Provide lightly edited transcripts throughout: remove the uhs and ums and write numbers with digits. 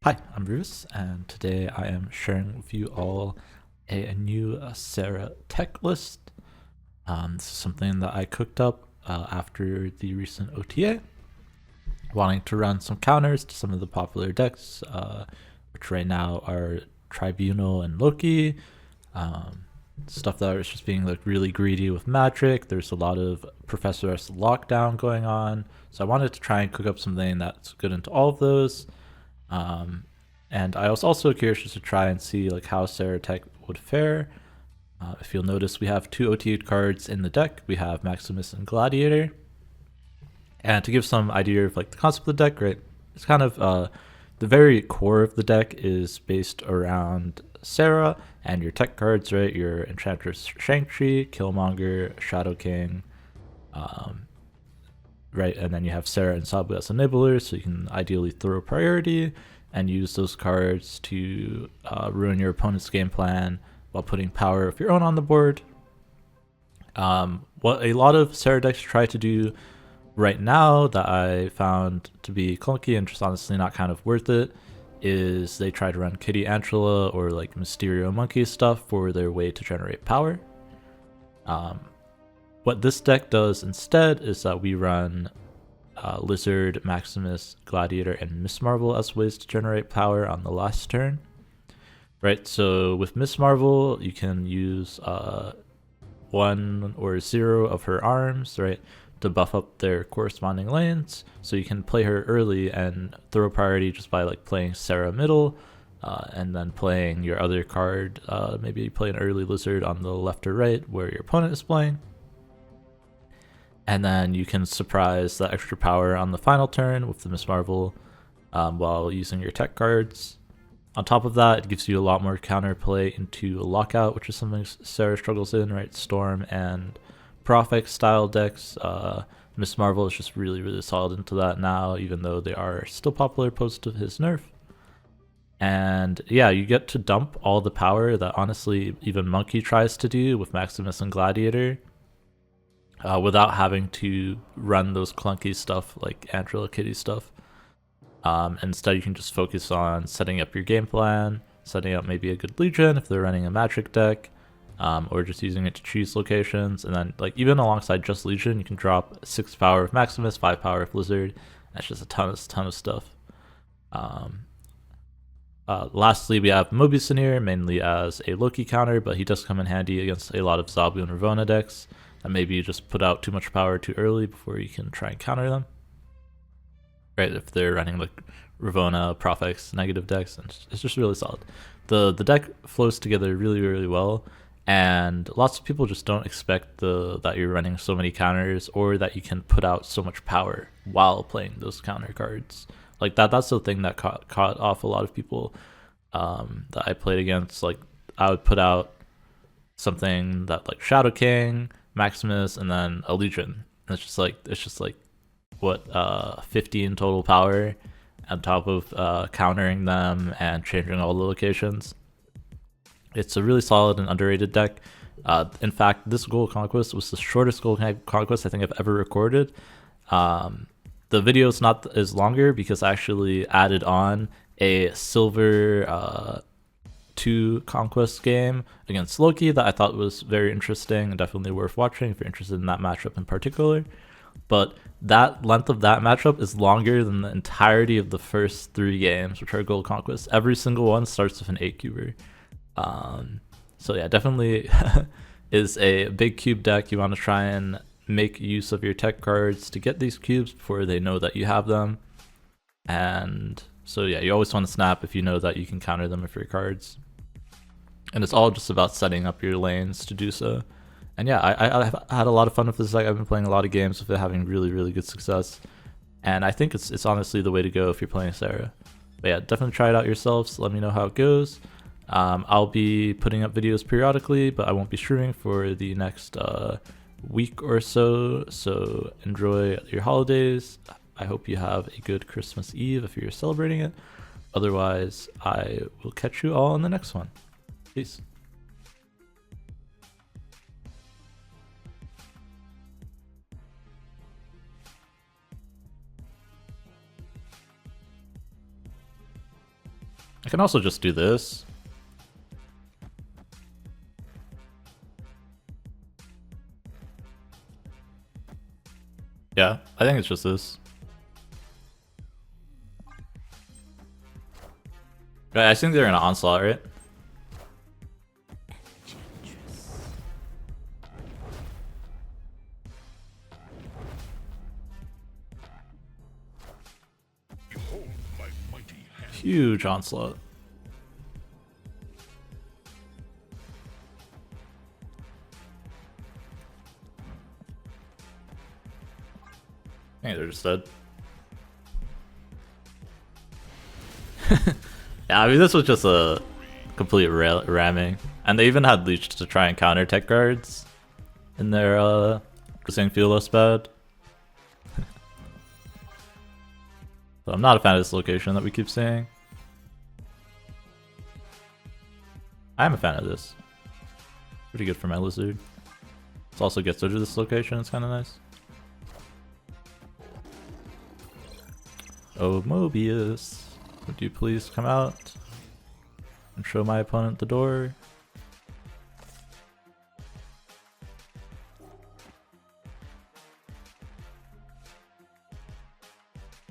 Hi, I'm Bruce, and today I am sharing with you all a new Sera Tech list. This is something that I cooked up after the recent OTA, wanting to run some counters to some of the popular decks, which right now are Tribunal and Loki. Stuff that is just being like really greedy with magic. There's a lot of Professor S lockdown going on, so I wanted to try and cook up something that's good into all of those. Um, and I was also curious just to try and see like how Sera Tech would fare. If you'll notice, we have two OTU cards in the deck. We have Maximus and Gladiator. And to give some idea of like the concept of the deck, right? It's kind of the very core of the deck is based around Sera and your tech cards, right? Your Enchantress Shang-Chi, Killmonger, Shadow King, um, right? And then you have Sera and Sabu as enablers, so you can ideally throw priority and use those cards to ruin your opponent's game plan while putting power of your own on the board. What a lot of Sera decks try to do right now that I found to be clunky and just honestly not kind of worth it is they try to run Kitty Angela or like Mysterio Monkey stuff for their way to generate power. Um, what this deck does instead is that we run Lizard, Maximus, Gladiator, and Miss Marvel as ways to generate power on the last turn. Right, so with Miss Marvel, you can use 1 or 0 of her arms, right, to buff up their corresponding lanes. So you can play her early and throw priority just by like playing Sera middle, and then playing your other card. Maybe play an early Lizard on the left or right where your opponent is playing. And then you can surprise that extra power on the final turn with the Miss Marvel while using your tech cards. On top of that, it gives you a lot more counterplay into a Lockout, which is something Sera struggles in, right? Storm and Prophex style decks. Miss Marvel is just really, really solid into that now, even though they are still popular post of his nerf. And yeah, you get to dump all the power that honestly even Monkey tries to do with Maximus and Gladiator. Without having to run those clunky stuff like Angela Kitty stuff. Instead, you can just focus on setting up your game plan, setting up maybe a good Legion if they're running a magic deck, or just using it to choose locations. And then, like even alongside just Legion, you can drop 6 power of Maximus, 5 power of Blizzard. That's just a ton of stuff. Lastly, we have Mobius in here, mainly as a Loki counter, but he does come in handy against a lot of Zabu and Ravonna decks. And maybe you just put out too much power too early before you can try and counter them. Right, if they're running like Ravonna, Prophex, negative decks, and it's just really solid. The deck flows together really, really well, and lots of people just don't expect that you're running so many counters or that you can put out so much power while playing those counter cards. Like that's the thing that caught off a lot of people that I played against. Like I would put out something that like Shadow King, Maximus, and then a Legion. And it's just like what 15 total power on top of countering them and changing all the locations. It's a really solid and underrated deck. In fact, this Gold Conquest was the shortest Gold Conquest I think I've ever recorded. The video is not as longer because I actually added on a silver 2 conquest game against Loki that I thought was very interesting and definitely worth watching if you're interested in that matchup in particular. But that length of that matchup is longer than the entirety of the first 3 games, which are Gold Conquest. Every single one starts with an 8 cuber. So yeah, definitely is a big cube deck. You want to try and make use of your tech cards to get these cubes before they know that you have them. And so yeah, you always want to snap if you know that you can counter them with your cards. And it's all just about setting up your lanes to do so. And yeah, I've had a lot of fun with this deck. I've been playing a lot of games with it, having really, really good success. And I think it's honestly the way to go if you're playing Sera. But yeah, definitely try it out yourselves. Let me know how it goes. I'll be putting up videos periodically, but I won't be streaming for the next week or so. So enjoy your holidays. I hope you have a good Christmas Eve if you're celebrating it. Otherwise, I will catch you all in the next one. Peace. I can also just do this. Yeah, I think it's just this. Right, I think they're in an onslaught, right? Huge onslaught. I think they're just dead. Yeah, I mean, this was just a complete ramming. And they even had Leech to try and counter tech guards in their, just didn't feel less bad. So I'm not a fan of this location that we keep seeing. I am a fan of this. Pretty good for my lizard. This also gets rid of this location, it's kind of nice. Oh, Mobius. Would you please come out and show my opponent the door?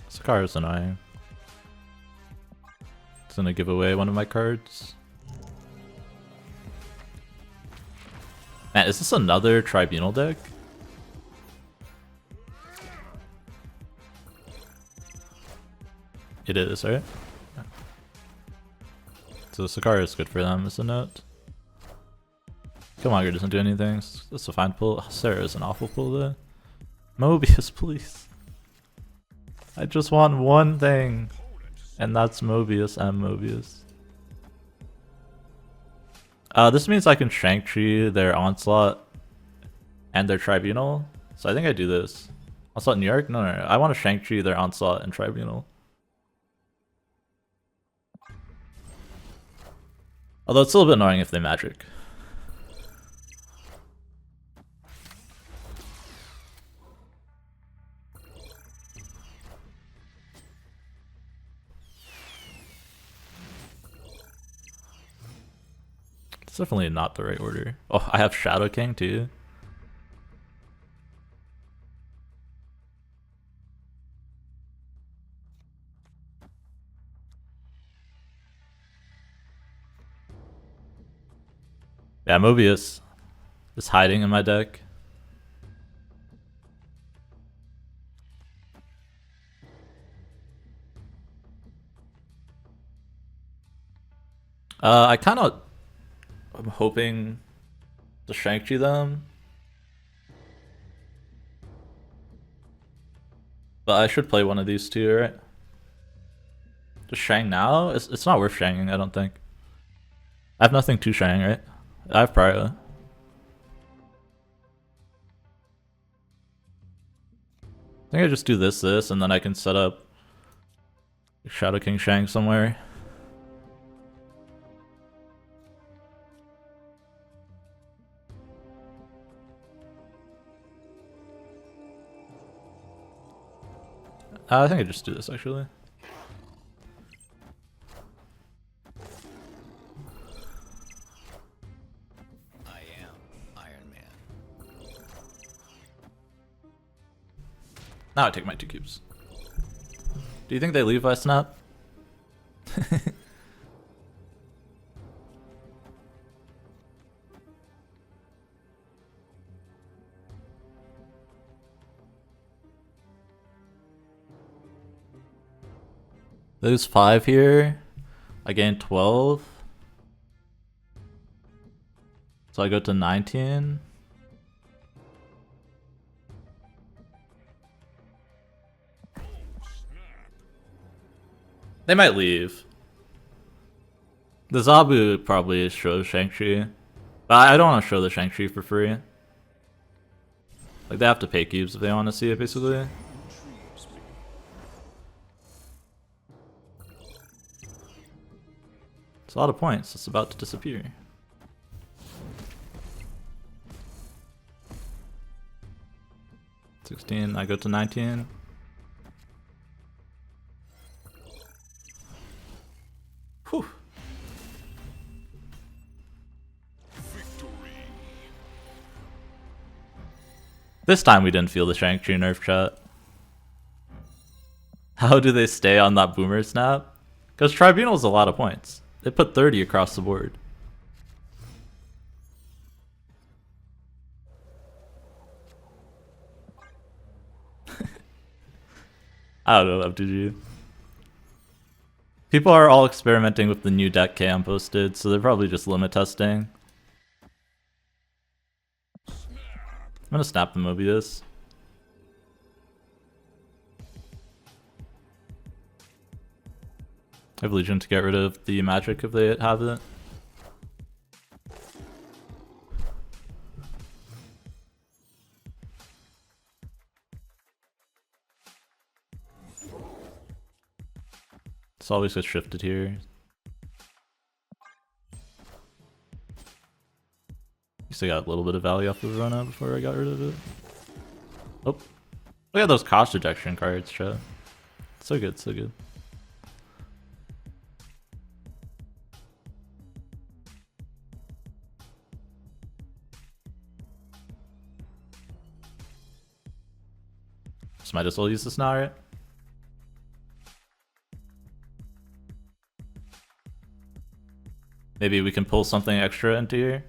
Scar is annoying. It's gonna give away one of my cards. Man, is this another Tribunal deck? It is, right? So Sakara is good for them, isn't it? Killmonger doesn't do anything. That's a fine pull. Sera is an awful pull though. Mobius, please. I just want one thing. And that's Mobius and Mobius. This means I can Shang-Chi their Onslaught and their Tribunal. So I think I do this. Onslaught New York? No. I want to Shang-Chi their Onslaught and Tribunal. Although it's a little bit annoying if they magic. It's definitely not the right order. Oh, I have Shadow King too. Yeah, Mobius is hiding in my deck. I'm hoping to Shang-Chi them. But I should play one of these two, right? Just Shang now? It's not worth Shanging, I don't think. I have nothing to Shang, right? I have Prio. I think I just do this, and then I can set up Shadow King Shang somewhere. I think I just do this actually. I am Iron Man. Now I take my 2 cubes. Do you think they leave by snap? Lose 5 here. I gain 12. So I go to 19. They might leave. The Zabu probably shows Shang-Chi. But I don't want to show the Shang-Chi for free. Like, they have to pay cubes if they want to see it, basically. It's a lot of points. It's about to disappear. $16. I go to 19. Whew. This time we didn't feel the Shang-Chi nerf, chat. How do they stay on that boomer snap? Because Tribunal is a lot of points. They put 30 across the board. I don't know, FTG. People are all experimenting with the new deck KM posted, so they're probably just limit testing. I'm gonna snap the Mobius. I have Legion to get rid of the magic if they have it. This always gets shifted here. Used to got a little bit of value off of Ravonna before I got rid of it. Oh. Look at those cost rejection cards, chat. So good, so good. Just might as well use this now, right? Maybe we can pull something extra into here.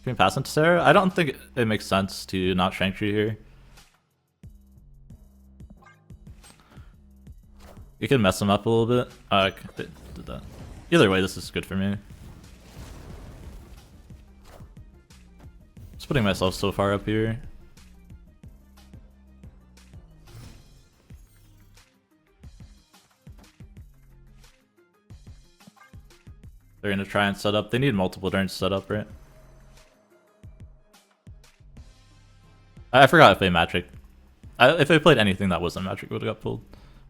Can we pass into Sera? I don't think it makes sense to not Shang-Chi here. You can mess them up a little bit. They did that. Either way, this is good for me. Just putting myself so far up here. They're gonna try and set up. They need multiple turns to set up, right? I forgot if they magic. If they played anything that wasn't magic, it would have got pulled.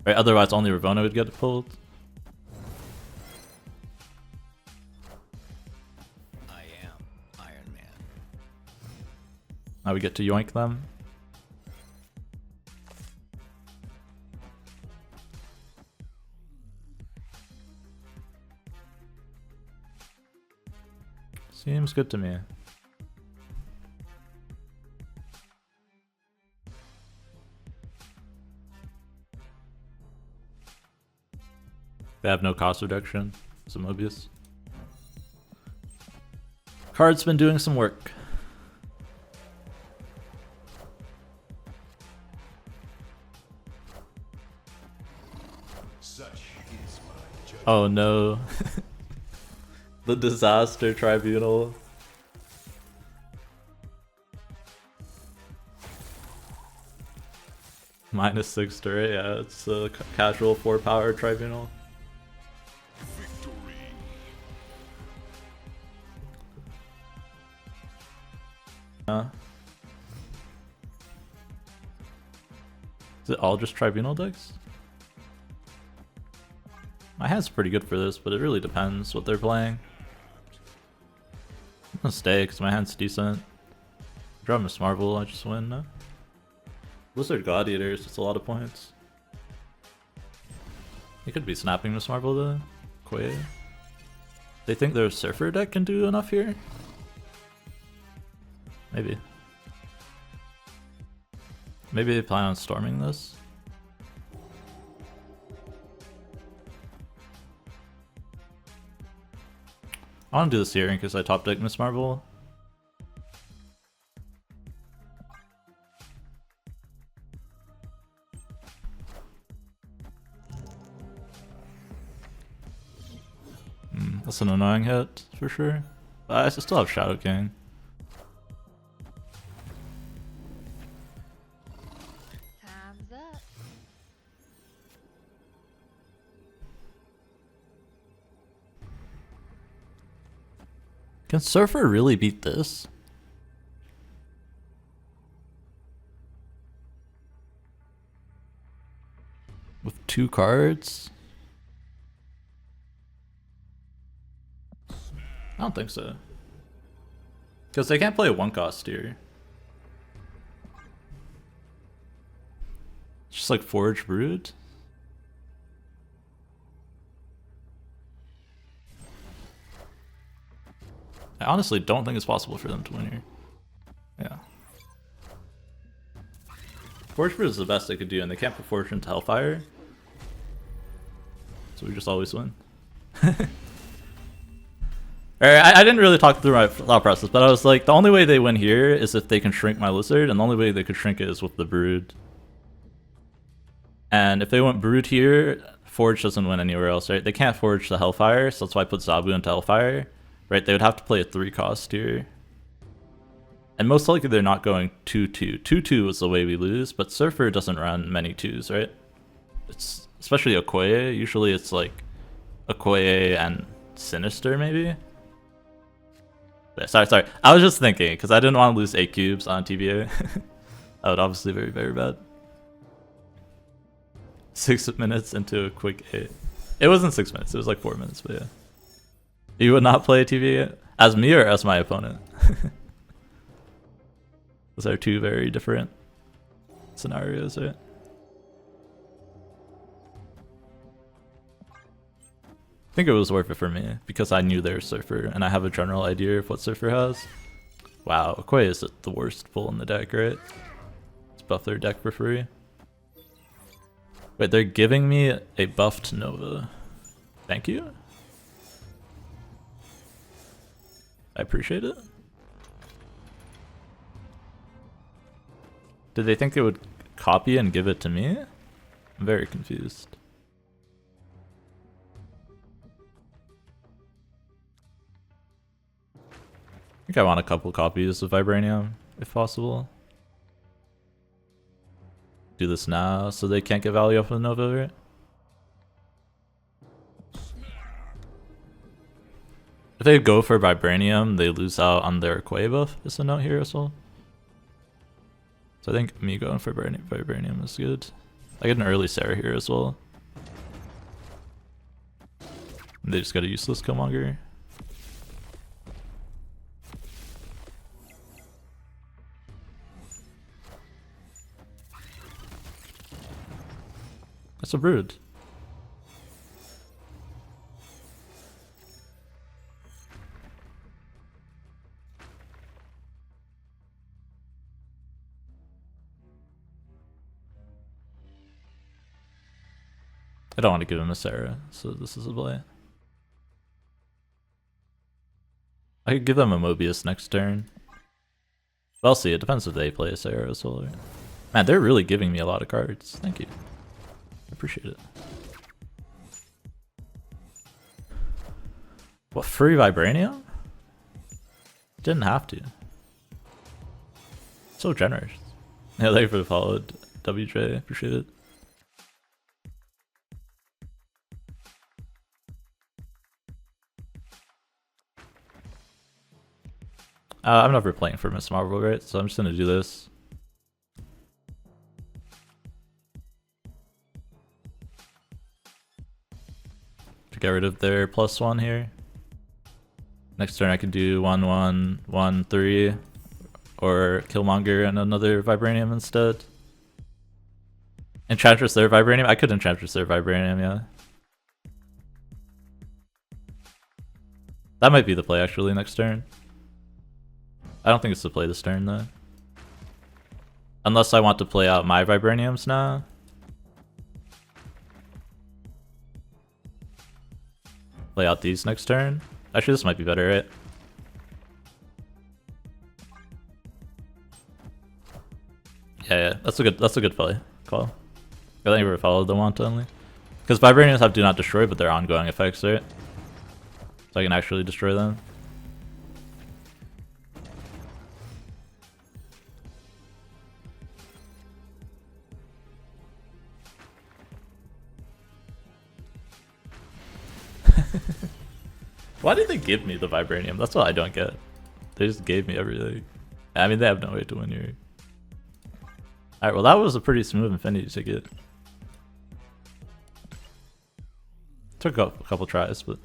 Right? Otherwise, only Ravonna would get pulled. I am Iron Man. Now we get to yoink them. Seems good to me. They have no cost reduction. It's a Mobius. Card's been doing some work. Oh no. The disaster tribunal. -6 turret, yeah, it's a casual 4 power tribunal. Is it all just tribunal decks? My hand's pretty good for this, but it really depends what they're playing. I'm gonna stay because my hand's decent. Draw Miss Marvel, I just win. No? Blizzard Gladiators, it's a lot of points. He could be snapping Miss Marvel though. Quay. They think their Surfer deck can do enough here? Maybe. Maybe they plan on storming this? I want to do this here in case I top deck Miss Marvel. That's an annoying hit for sure. But I still have Shadow King. Time's up. Can Surfer really beat this? With 2 cards? I don't think so. Because they can't play a 1-cost here. It's just like Forge Brood. I honestly don't think it's possible for them to win here. Yeah. Forge Fruit is the best they could do, and they can't put Fortune to Hellfire. So we just always win. I didn't really talk through my thought process, but I was like, the only way they win here is if they can shrink my Lizard, and the only way they could shrink it is with the Brood. And if they went Brood here, Forge doesn't win anywhere else, right? They can't Forge the Hellfire, so that's why I put Zabu into Hellfire, right? They would have to play a 3-cost here. And most likely they're not going 2-2. 2-2 is the way we lose, but Surfer doesn't run many 2s, right? It's especially Okoye. Usually it's like Okoye and Sinister, maybe? Sorry. I was just thinking, because I didn't want to lose 8 cubes on TVA. That would obviously be very, very bad. 6 minutes into a quick 8. It wasn't 6 minutes, it was like 4 minutes, but yeah. You would not play TVA? As me or as my opponent? Those are two very different scenarios, right? I think it was worth it for me because I knew their Surfer and I have a general idea of what Surfer has. Wow, Okoye is the worst pull in the deck, right? Let's buff their deck for free. Wait, they're giving me a buffed Nova. Thank you. I appreciate it. Did they think they would copy and give it to me? I'm very confused. I think I want a couple copies of Vibranium, if possible. Do this now so they can't get value off of Nova, right? If they go for Vibranium, they lose out on their Okoye buff, is a note here as well. So I think me going for Vibranium is good. I get an early Sera here as well. And they just got a useless Killmonger. That's a Brood. I don't want to give him a Sera, so this is a play. I could give them a Mobius next turn. But I'll see, it depends if they play a Sera as well. Man, they're really giving me a lot of cards. Thank you. I appreciate it. What, free Vibranium? Didn't have to. So generous. Yeah, thank you for the follow, WJ. Appreciate it. I'm never playing for Miss Marvel, right? So I'm just gonna do this. To get rid of their +1 here. Next turn I can do 1/1, 1/3, or Killmonger and another Vibranium instead. Enchantress their Vibranium? I could Enchantress their Vibranium, yeah. That might be the play actually next turn. I don't think it's the play this turn though. Unless I want to play out my Vibraniums now. Play out these next turn. Actually, this might be better, right? Yeah, that's a good play call. I think we followed the want only. Because Vibraniums have do not destroy, but they're ongoing effects, right? So I can actually destroy them. Why did they give me the Vibranium? That's what I don't get. They just gave me everything. I mean, they have no way to win here. Alright, well that was a pretty smooth Infinity ticket. Took a couple tries, but...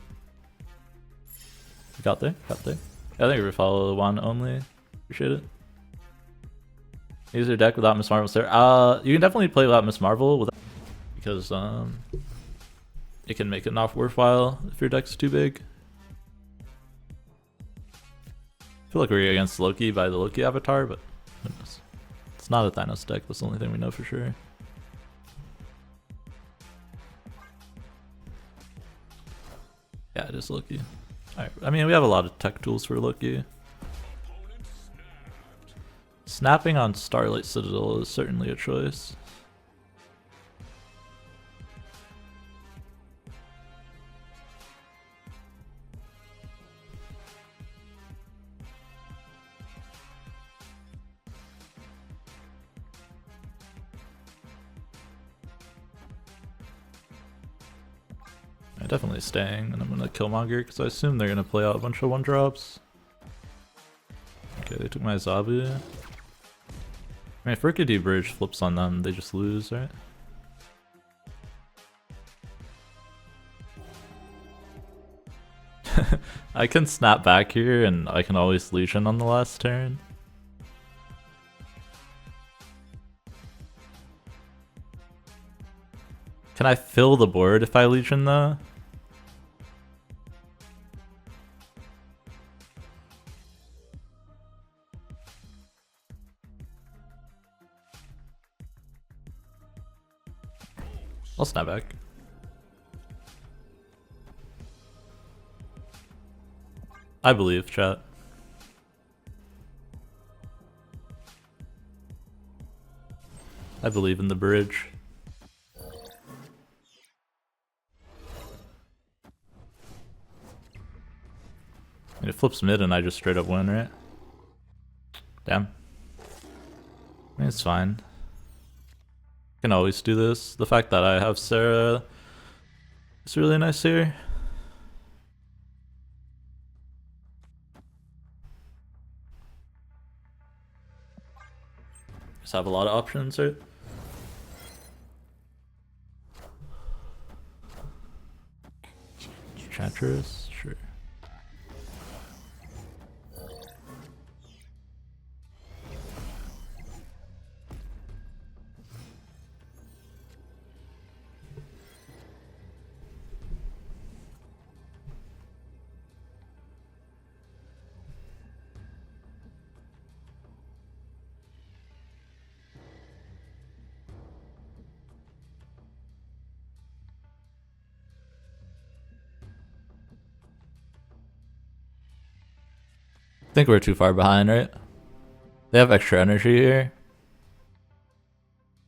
We got there. I think we follow one only. Appreciate it. Use your deck without Miss Marvel, sir. You can definitely play without Miss Marvel without, because it can make it not worthwhile if your deck's too big. I feel like we're against Loki by the Loki avatar, but who knows? It's not a Thanos deck, that's the only thing we know for sure. Yeah, it is Loki. Alright, I mean, we have a lot of tech tools for Loki. Snapping on Starlight Citadel is certainly a choice. I'm definitely staying, and I'm gonna Killmonger because I assume they're gonna play out a bunch of 1-drops. Okay, they took my Zabu. I mean, if Rickety Bridge flips on them, they just lose, right? I can snap back here, and I can always Legion on the last turn. Can I fill the board if I Legion though? I'll snap back. I believe, chat. I believe in the bridge. And it flips mid and I just straight up win, right? Damn. I mean, it's fine. I can always do this. The fact that I have Sera is really nice here. Just have a lot of options, right? Enchantress, sure. I think we're too far behind, right? They have extra energy here.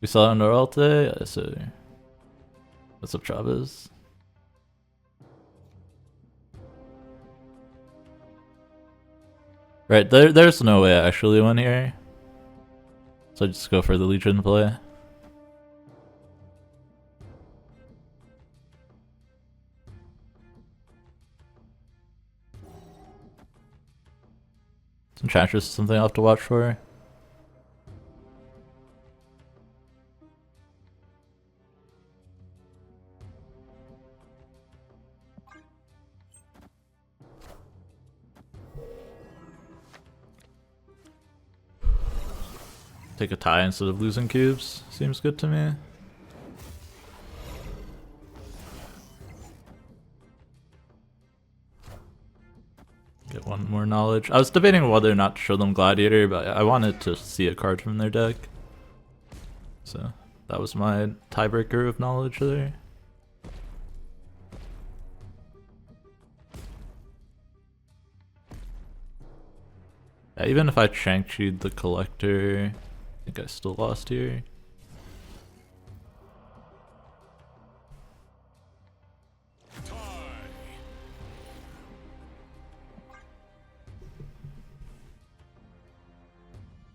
We saw it on Royalty, yeah, so what's up, Chavez? Right, there's no way I actually win here. So I just go for the Legion play. Enchantress is something I'll have to watch for. Take a tie instead of losing cubes. Seems good to me. Get one more knowledge. I was debating whether or not to show them Gladiator, but I wanted to see a card from their deck. So that was my tiebreaker of knowledge there. Yeah, even if I Shang-Chi'd the Collector, I think I still lost here.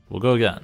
We'll go again.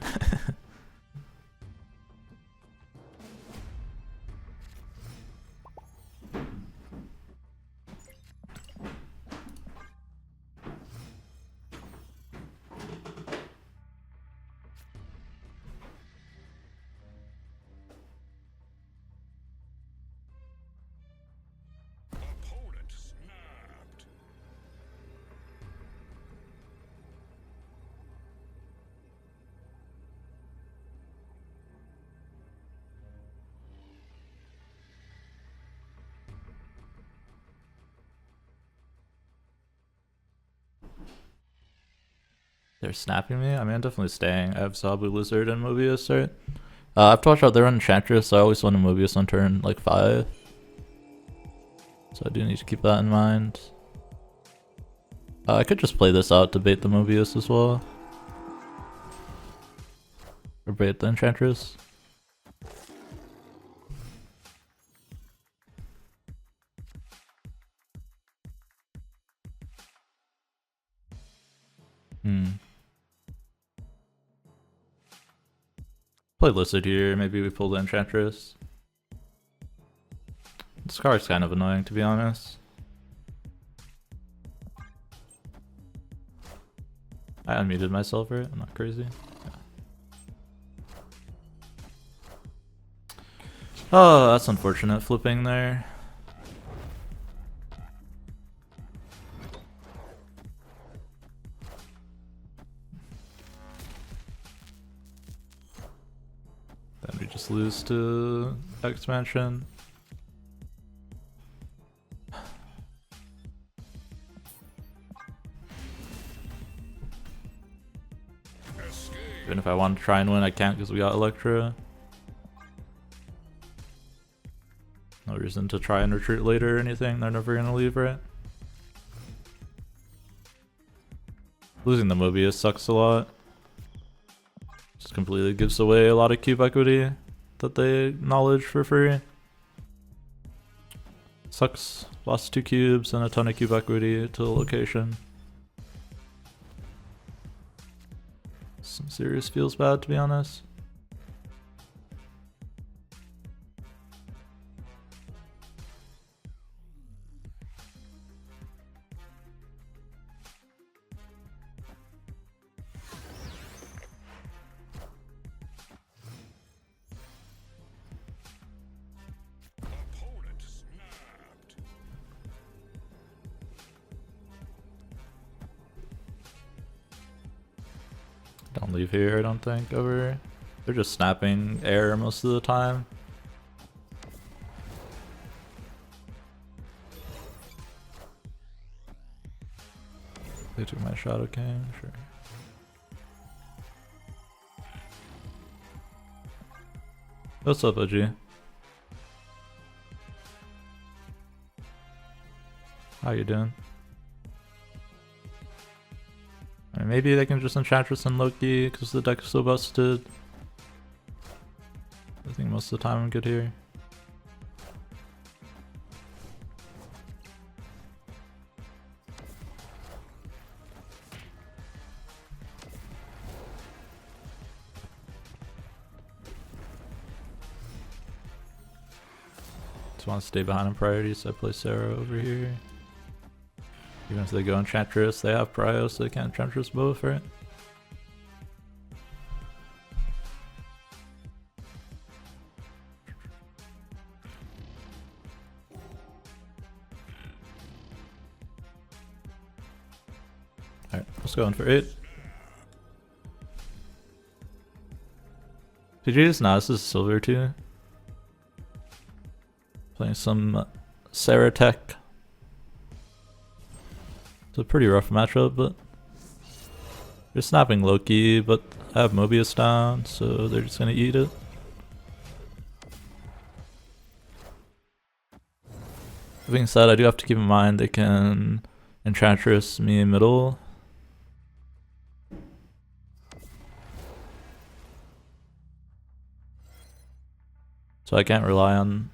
They're snapping me? I mean, I'm definitely staying. I have Zabu, Lizard, and Mobius, right? I have to watch out. They're on Enchantress, so I always want a Mobius on turn like 5. So I do need to keep that in mind. I could just play this out to bait the Mobius as well. Or bait the Enchantress. Play Lizard here, maybe we pull the Enchantress. This card's kind of annoying, to be honest. I unmuted myself, right? I'm not crazy. Yeah. Oh, that's unfortunate flipping there. Then we just lose to expansion. Even if I want to try and win, I can't because we got Electra. No reason to try and retreat later or anything. They're never gonna leave, right? Losing the Mobius sucks a lot. Just completely gives away a lot of cube equity that they acknowledge for free. Sucks. Lost 2 cubes and a ton of cube equity to the location. Some serious feels bad, to be honest. Don't leave here, I don't think, ever. They're just snapping air most of the time. They took my Shadow King, sure. What's up, OG? How you doing? Maybe they can just Enchantress and Loki because the deck is so busted. I think most of the time I'm good here. Just want to stay behind in priority, so I play Sera over here. Even if they go Enchantress, they have Prio, so they can't Enchantress both, right? Alright, let's go in for 8. Did you just notice this is silver too? Playing some Sera Tech. It's a pretty rough matchup, but they're snapping Loki, but I have Mobius down, so they're just gonna eat it. That being said, I do have to keep in mind they can Enchantress me in middle. So I can't rely on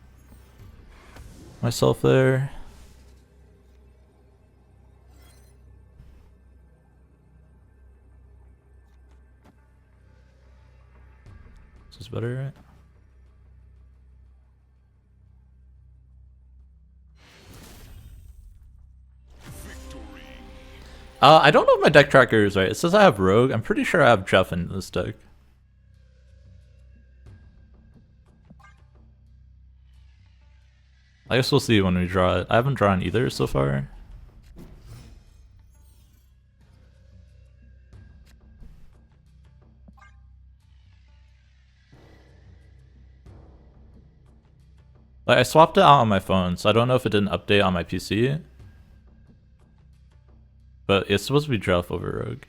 myself there. This is better, right? I don't know if my deck tracker is right. It says I have Rogue. I'm pretty sure I have Jeff in this deck. I guess we'll see when we draw it. I haven't drawn either so far. Like, I swapped it out on my phone, so I don't know if it didn't update on my PC. But it's supposed to be Jeff over Rogue.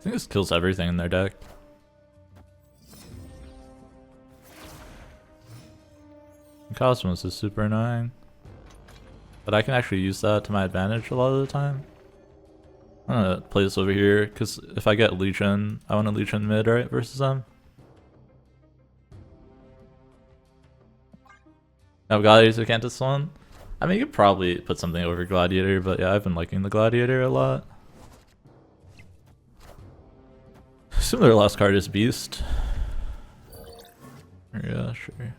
think this kills everything in their deck. Cosmos is super annoying. But I can actually use that to my advantage a lot of the time. I'm gonna play this over here, because if I get Legion, I want to Legion mid, right, versus them. Oh, Gladiator can't this one? I mean, you could probably put something over Gladiator, but yeah, I've been liking the Gladiator a lot. Assume their last card is Beast. Yeah, sure.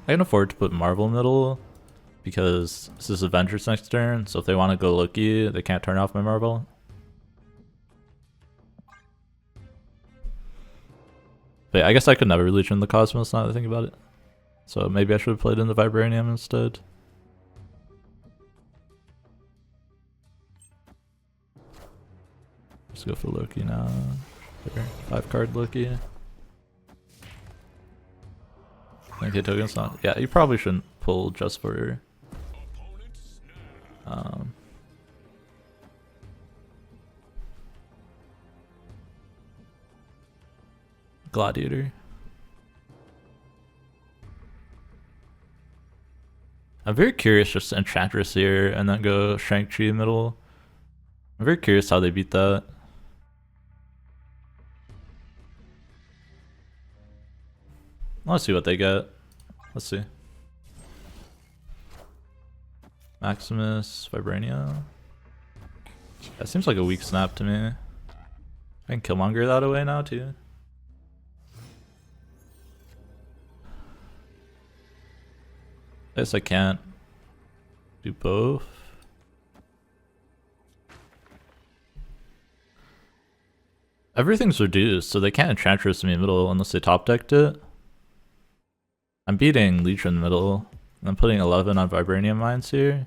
I can afford to put Marvel middle because this is Avengers next turn, so if they want to go Loki, they can't turn off my Marvel. But yeah, I guess I could never Legion the Cosmos now that I think about it. So maybe I should have played in the Vibranium instead. Let's go for Loki now. Sure. 5-card Loki. Okay, token's not. Yeah, you probably shouldn't pull just for. Gladiator. I'm very curious just to Enchantress here and then go Shang-Chi middle. I'm very curious how they beat that. Let's see what they get. Let's see. Maximus, Vibranium. That seems like a weak snap to me. I can Killmonger that away now too. I guess I can't do both. Everything's reduced, so they can't Enchantress me middle unless they top decked it. I'm beating Legion middle, and I'm putting 11 on Vibranium Mines here.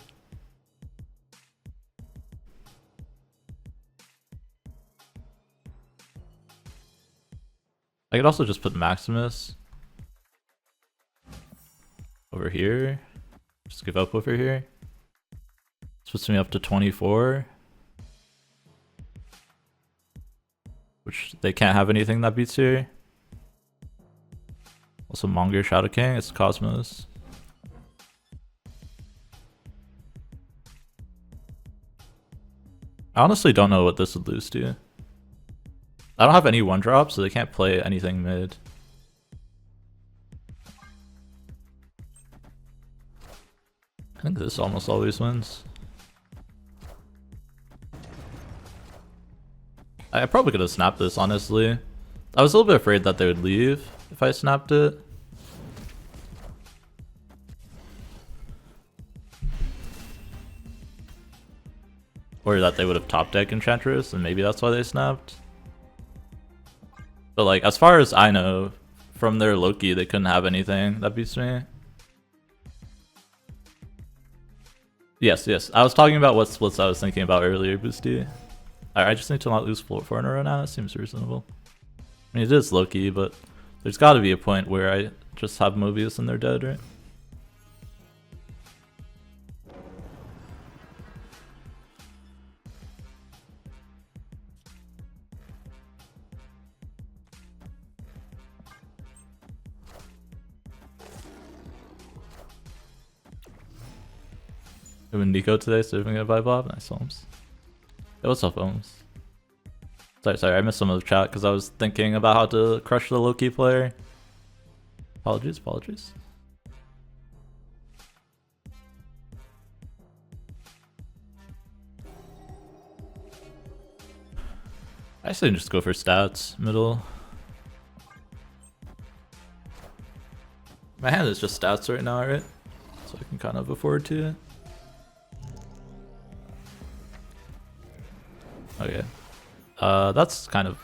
I could also just put Maximus over here. Just give up over here. This puts me up to 24. Which they can't have anything that beats here. Also Monger Shadow King, it's Cosmos. I honestly don't know what this would lose to. I don't have any 1-drop, so they can't play anything mid. I think this almost always wins. I probably could have snapped this, honestly. I was a little bit afraid that they would leave if I snapped it. Or that they would have top deck Enchantress, and maybe that's why they snapped. But like, as far as I know, from their Loki, they couldn't have anything that beats me. Yes, yes. I was talking about what splits I was thinking about earlier, Boosty. I just need to not lose 4 in a row now. That seems reasonable. I mean, it is Loki, but there's got to be a point where I just have Mobius and they're dead, right? Doing Nico today, so we're gonna vibe off. Nice, Holmes. Hey, what's up, Holmes? Sorry, I missed some of the chat because I was thinking about how to crush the Loki player. Apologies. I say just go for stats, middle. My hand is just stats right now, right? So I can kind of afford to. Okay. That's kind of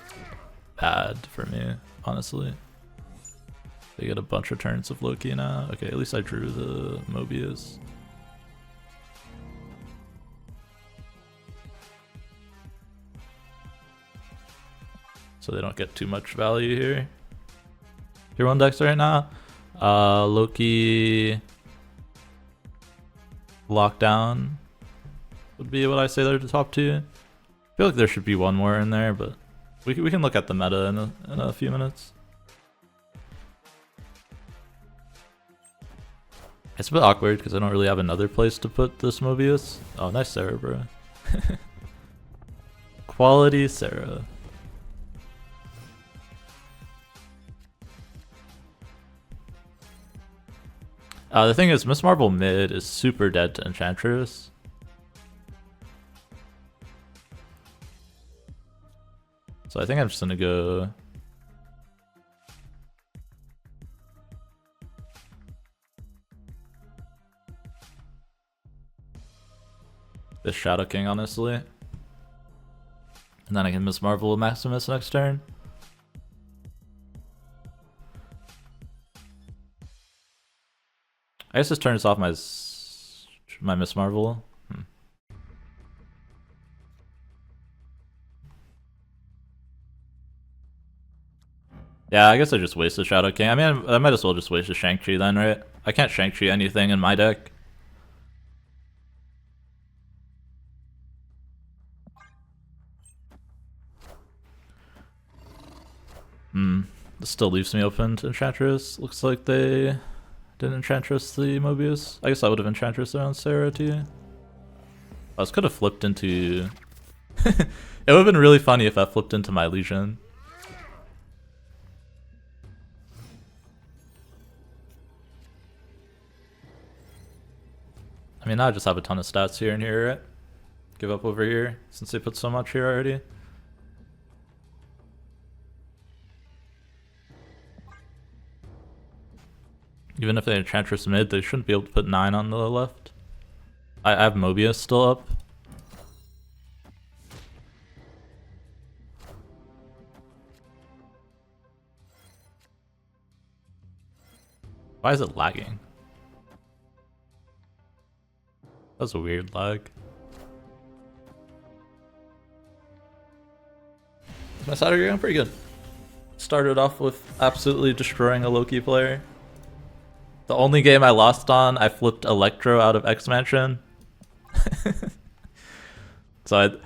bad for me, honestly. They get a bunch of turns of Loki now. Okay, at least I drew the Mobius. So they don't get too much value here. Tier 1 decks right now. Loki, Lockdown, would be what I say they're the top two. I feel like there should be one more in there, but we can look at the meta in a few minutes. It's a bit awkward because I don't really have another place to put this Mobius. Oh, nice Sera, bro. Quality Sera. The thing is, Miss Marvel mid is super dead to Enchantress. So I think I'm just gonna go... this Shadow King, honestly. And then I can Miss Marvel with Maximus next turn. I guess just turn this off my Miss Marvel. Yeah, I guess I just wasted Shadow King. I mean, I might as well just waste a Shang-Chi then, right? I can't Shang-Chi anything in my deck. This still leaves me open to Enchantress. Looks like they didn't Enchantress the Mobius. I guess I would have Enchantress around Sera too. I was could have flipped into... it would have been really funny if I flipped into my Legion. I mean, now I just have a ton of stats here and here, right? Give up over here, since they put so much here already. Even if they Enchantress mid, they shouldn't be able to put 9 on the left. I have Mobius still up. Why is it lagging? That's a weird lag. My Saturday going pretty good. Started off with absolutely destroying a Loki player. The only game I lost on, I flipped Electro out of X-Mansion. So